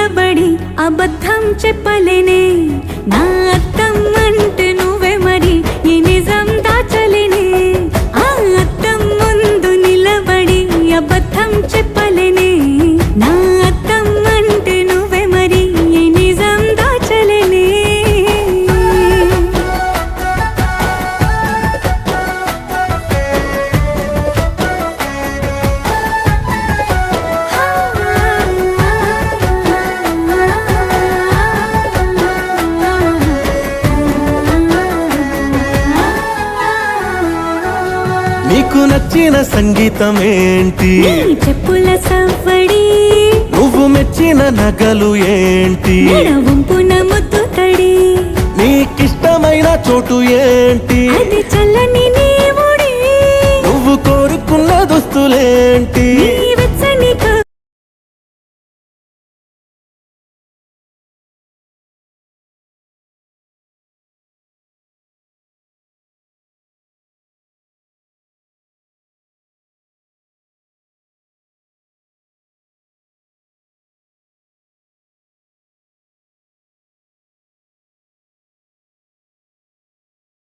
నిలబడి అబద్ధం చెప్పలేనే నా అద్దం అంటే నువ్వే మరి ఈ నిజం దాచలేనే ఆ అద్దం ముందు నిలబడి అబద్ధం చెప్పలేనే నా అద్దం అంటే నువ్వే మరి ఈ నిజం దాచలేనే నీకు నచ్చిన సంగీతం ఏంటి నీ చెప్పుల సవ్వడి నువ్వు మెచ్చిన నగలు ఏంటి వంపున ముద్దు తడి నీకిష్టమైన చోటు ఏంటి అది చల్లని